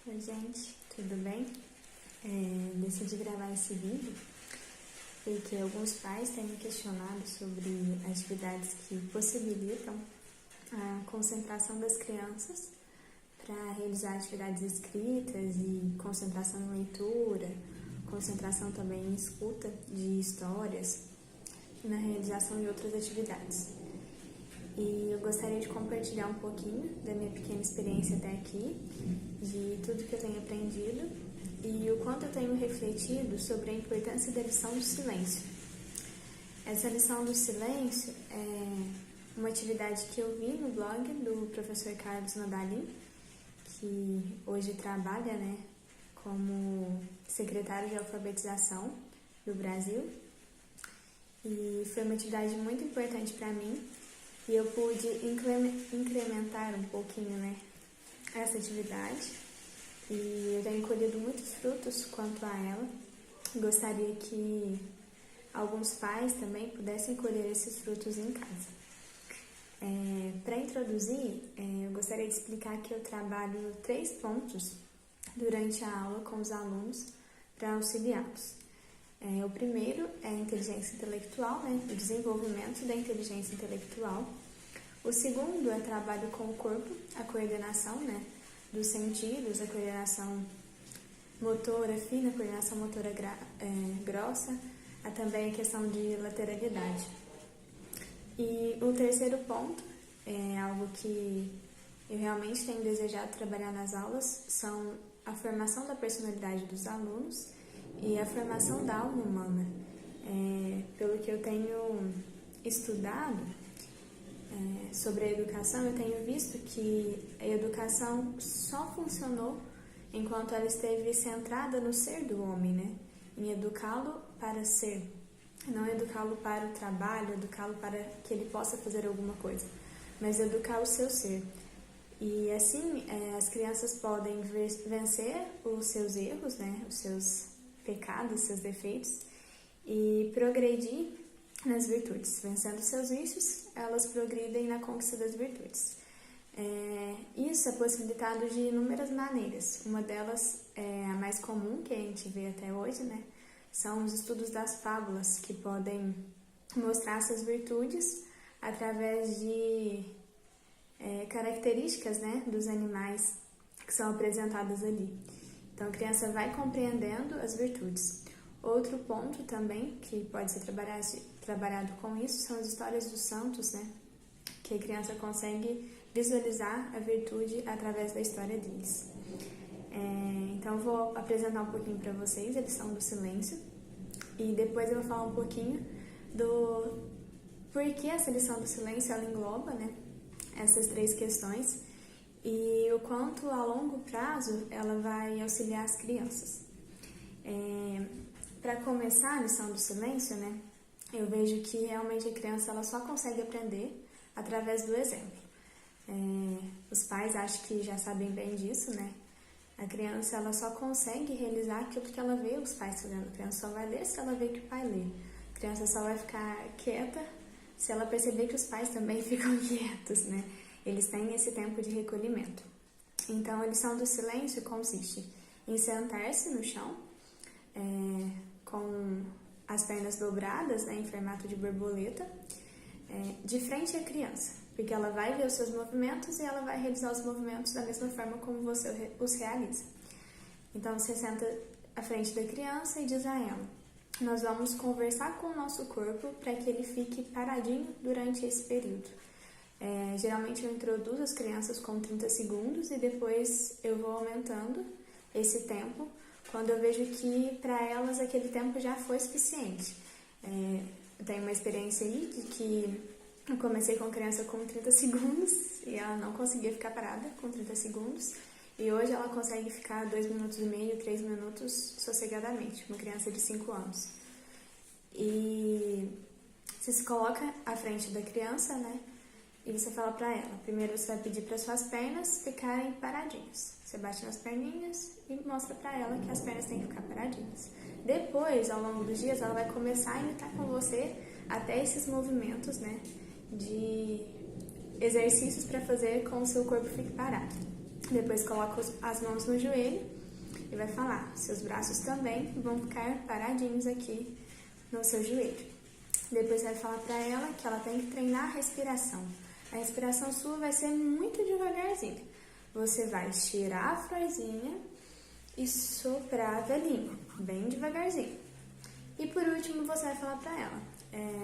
Oi gente, tudo bem? Decidi gravar esse vídeo porque alguns pais têm me questionado sobre atividades que possibilitam a concentração das crianças para realizar atividades escritas e concentração em leitura, concentração também em escuta de histórias e na realização de outras atividades. E eu gostaria de compartilhar um pouquinho da minha pequena experiência até aqui, de tudo que eu tenho aprendido e o quanto eu tenho refletido sobre a importância da lição do silêncio. Essa lição do silêncio é uma atividade que eu vi no blog do professor Carlos Nodalin, que hoje trabalha, como secretário de alfabetização do Brasil. E foi uma atividade muito importante para mim. E eu pude incrementar um pouquinho, essa atividade. E eu tenho colhido muitos frutos quanto a ela. Gostaria que alguns pais também pudessem colher esses frutos em casa. Para introduzir, eu gostaria de explicar que eu trabalho 3 pontos durante a aula com os alunos para auxiliá-los. O primeiro é a inteligência intelectual, o desenvolvimento da inteligência intelectual. O segundo é trabalho com o corpo, a coordenação dos sentidos, a coordenação motora fina, a coordenação motora grossa, também a questão de lateralidade. E o terceiro ponto é algo que eu realmente tenho desejado trabalhar nas aulas, são a formação da personalidade dos alunos e a formação da alma humana. Pelo que eu tenho estudado sobre a educação, eu tenho visto que a educação só funcionou enquanto ela esteve centrada no ser do homem, em educá-lo para ser, não educá-lo para o trabalho, educá-lo para que ele possa fazer alguma coisa, mas educar o seu ser. E assim, as crianças podem vencer os seus erros, os seus pecados, seus defeitos, e progredir nas virtudes. Vencendo seus vícios, elas progridem na conquista das virtudes. Isso é possibilitado de inúmeras maneiras. Uma delas, a mais comum que a gente vê até hoje, são os estudos das fábulas, que podem mostrar essas virtudes através de características dos animais que são apresentadas ali. Então, a criança vai compreendendo as virtudes. Outro ponto também que pode ser trabalhado com isso são as histórias dos santos, que a criança consegue visualizar a virtude através da história deles. Então, eu vou apresentar um pouquinho para vocês a lição do silêncio e depois eu vou falar um pouquinho do porquê essa lição do silêncio ela engloba essas 3 questões e o quanto a longo prazo ela vai auxiliar as crianças. Para começar a lição do silêncio, eu vejo que realmente a criança ela só consegue aprender através do exemplo. Os pais acho que já sabem bem disso, A criança ela só consegue realizar aquilo que ela vê os pais fazendo. A criança só vai ler se ela vê que o pai lê. A criança só vai ficar quieta se ela perceber que os pais também ficam quietos, Eles têm esse tempo de recolhimento. Então, a lição do silêncio consiste em sentar-se no chão, com as pernas dobradas, em formato de borboleta, de frente à criança, porque ela vai ver os seus movimentos e ela vai realizar os movimentos da mesma forma como você os realiza. Então, você senta à frente da criança e diz a ela: nós vamos conversar com o nosso corpo para que ele fique paradinho durante esse período. Geralmente eu introduzo as crianças com 30 segundos e depois eu vou aumentando esse tempo quando eu vejo que para elas aquele tempo já foi suficiente. Eu tenho uma experiência aí de que eu comecei com a criança com 30 segundos e ela não conseguia ficar parada com 30 segundos e hoje ela consegue ficar 2 minutos e meio, 3 minutos sossegadamente, uma criança de 5 anos. E você se coloca à frente da criança, e você fala para ela, primeiro você vai pedir para suas pernas ficarem paradinhas. Você bate nas perninhas e mostra para ela que as pernas têm que ficar paradinhas. Depois, ao longo dos dias, ela vai começar a imitar com você até esses movimentos, de exercícios para fazer com o seu corpo fique parado. Depois coloca as mãos no joelho e vai falar. Seus braços também vão ficar paradinhos aqui no seu joelho. Depois vai falar para ela que ela tem que treinar a respiração. A respiração sua vai ser muito devagarzinho. Você vai estirar a florzinha e soprar a velhinha, bem devagarzinho. E por último você vai falar para ela.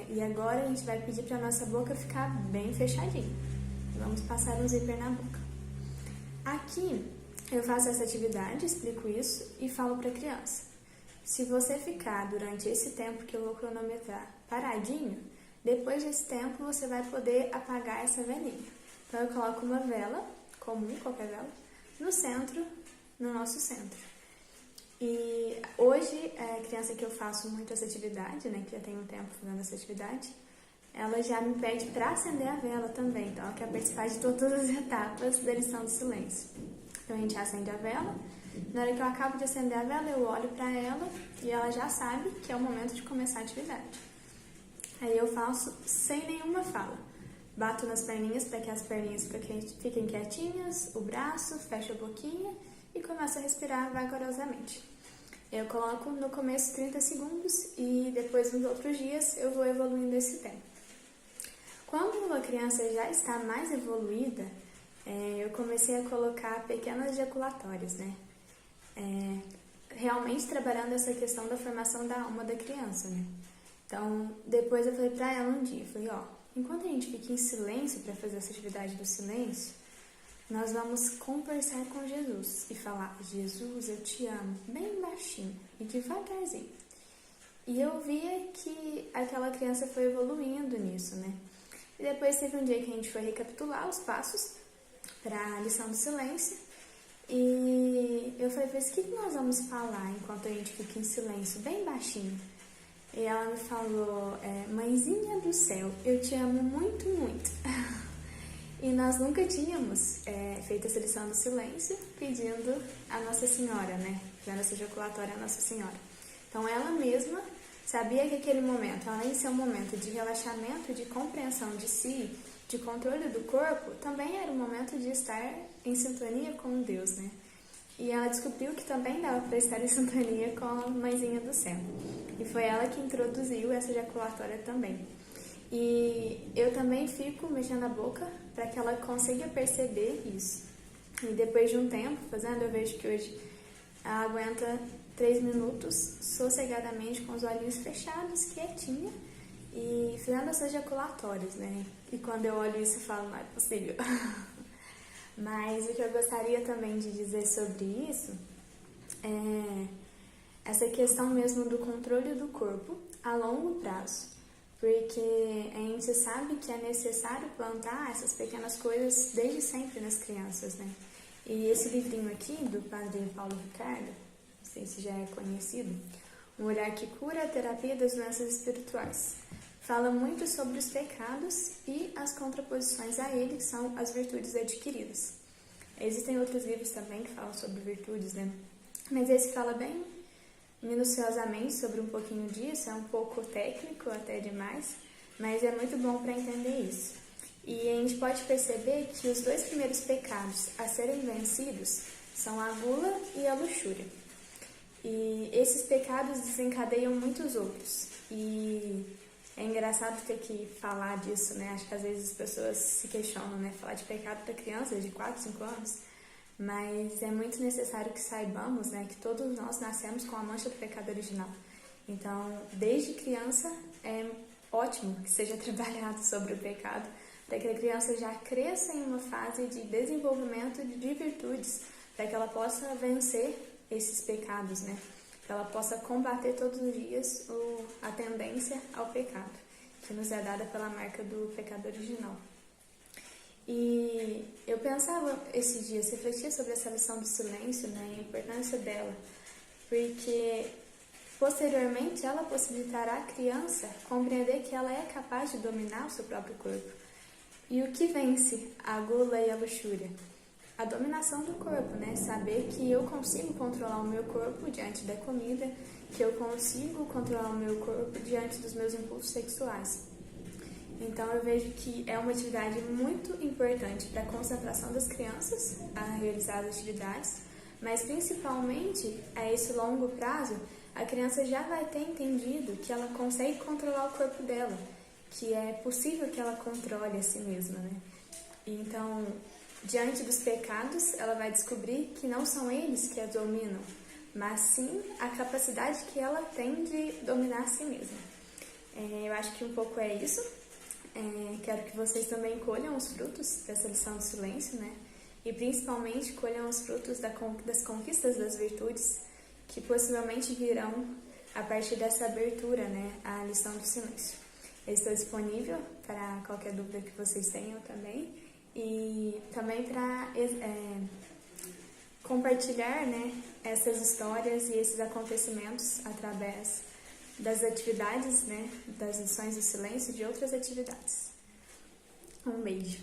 E agora a gente vai pedir para nossa boca ficar bem fechadinha. Vamos passar um zíper na boca. Aqui eu faço essa atividade, explico isso e falo para a criança. Se você ficar durante esse tempo que eu vou cronometrar paradinho, depois desse tempo você vai poder apagar essa velhinha. Então eu coloco uma vela, comum, qualquer vela, no centro, no nosso centro. E hoje, a criança que eu faço muito essa atividade, né, que já tem um tempo fazendo essa atividade, ela já me pede para acender a vela também. Então ela quer participar de todas as etapas da lição do silêncio. Então a gente acende a vela. Na hora que eu acabo de acender a vela, eu olho para ela e ela já sabe que é o momento de começar a atividade. Aí eu faço sem nenhuma fala. Bato nas perninhas para que as perninhas fiquem quietinhas, o braço, fecho a boquinha e começo a respirar vagarosamente. Eu coloco no começo 30 segundos e depois nos outros dias eu vou evoluindo esse tempo. Quando a criança já está mais evoluída, eu comecei a colocar pequenas ejaculatórias, né? Realmente trabalhando essa questão da formação da alma da criança, né? Então, depois eu falei pra ela um dia, falei, enquanto a gente fica em silêncio para fazer essa atividade do silêncio, nós vamos conversar com Jesus e falar, Jesus, eu te amo, bem baixinho e devagarzinho. E eu via que aquela criança foi evoluindo nisso, né? E depois teve um dia que a gente foi recapitular os passos para a lição do silêncio e eu falei, o que nós vamos falar enquanto a gente fica em silêncio, bem baixinho? E ela me falou, mãezinha do céu, eu te amo muito, muito. E nós nunca tínhamos feito essa lição do silêncio pedindo a Nossa Senhora, né? Fazendo essa ejaculatória a Nossa Senhora. Então ela mesma sabia que aquele momento, além de ser um momento de relaxamento, de compreensão de si, de controle do corpo, também era um momento de estar em sintonia com Deus, né? E ela descobriu que também dava para estar em sintonia com a Mãezinha do Céu. E foi ela que introduziu essa ejaculatória também. E eu também fico mexendo a boca para que ela consiga perceber isso. E depois de um tempo fazendo, eu vejo que hoje ela aguenta 3 minutos sossegadamente com os olhinhos fechados, quietinha, e fazendo essas ejaculatórias, né? E quando eu olho isso, eu falo, não é possível. Mas o que eu gostaria também de dizer sobre isso é essa questão mesmo do controle do corpo a longo prazo. Porque a gente sabe que é necessário plantar essas pequenas coisas desde sempre nas crianças, né? E esse livrinho aqui, do padre Paulo Ricardo, não sei se já é conhecido, Um Olhar que Cura, a Terapia das Doenças Espirituais, fala muito sobre os pecados e as contraposições a ele, que são as virtudes adquiridas. Existem outros livros também que falam sobre virtudes, né? Mas esse fala bem minuciosamente sobre um pouquinho disso, é um pouco técnico até demais, mas é muito bom para entender isso. E a gente pode perceber que os 2 primeiros pecados a serem vencidos são a gula e a luxúria. E esses pecados desencadeiam muitos outros. E é engraçado ter que falar disso, né? Acho que às vezes as pessoas se questionam, né? Falar de pecado para crianças de 4, 5 anos. Mas é muito necessário que saibamos, né, que todos nós nascemos com a mancha do pecado original. Então, desde criança, é ótimo que seja trabalhado sobre o pecado, para que a criança já cresça em uma fase de desenvolvimento de virtudes, para que ela possa vencer esses pecados, né? Para ela possa combater todos os dias a tendência ao pecado, que nos é dada pela marca do pecado original. E eu pensava esses dias, refletia sobre essa lição do silêncio, né, e a importância dela, porque posteriormente ela possibilitará a criança compreender que ela é capaz de dominar o seu próprio corpo. E o que vence a gula e a luxúria? A dominação do corpo, né? Saber que eu consigo controlar o meu corpo diante da comida, que eu consigo controlar o meu corpo diante dos meus impulsos sexuais. Então eu vejo que é uma atividade muito importante para a concentração das crianças a realizar as atividades, mas principalmente a esse longo prazo, a criança já vai ter entendido que ela consegue controlar o corpo dela, que é possível que ela controle a si mesma, né? Então, diante dos pecados, ela vai descobrir que não são eles que a dominam, mas sim a capacidade que ela tem de dominar a si mesma. Eu acho que um pouco é isso. Quero que vocês também colham os frutos dessa lição do silêncio, né? E principalmente colham os frutos das conquistas das virtudes que possivelmente virão a partir dessa abertura, né? À lição do silêncio. Eu estou disponível para qualquer dúvida que vocês tenham também e também para compartilhar, né, essas histórias e esses acontecimentos através das atividades, né, das lições do silêncio e de outras atividades. Um beijo.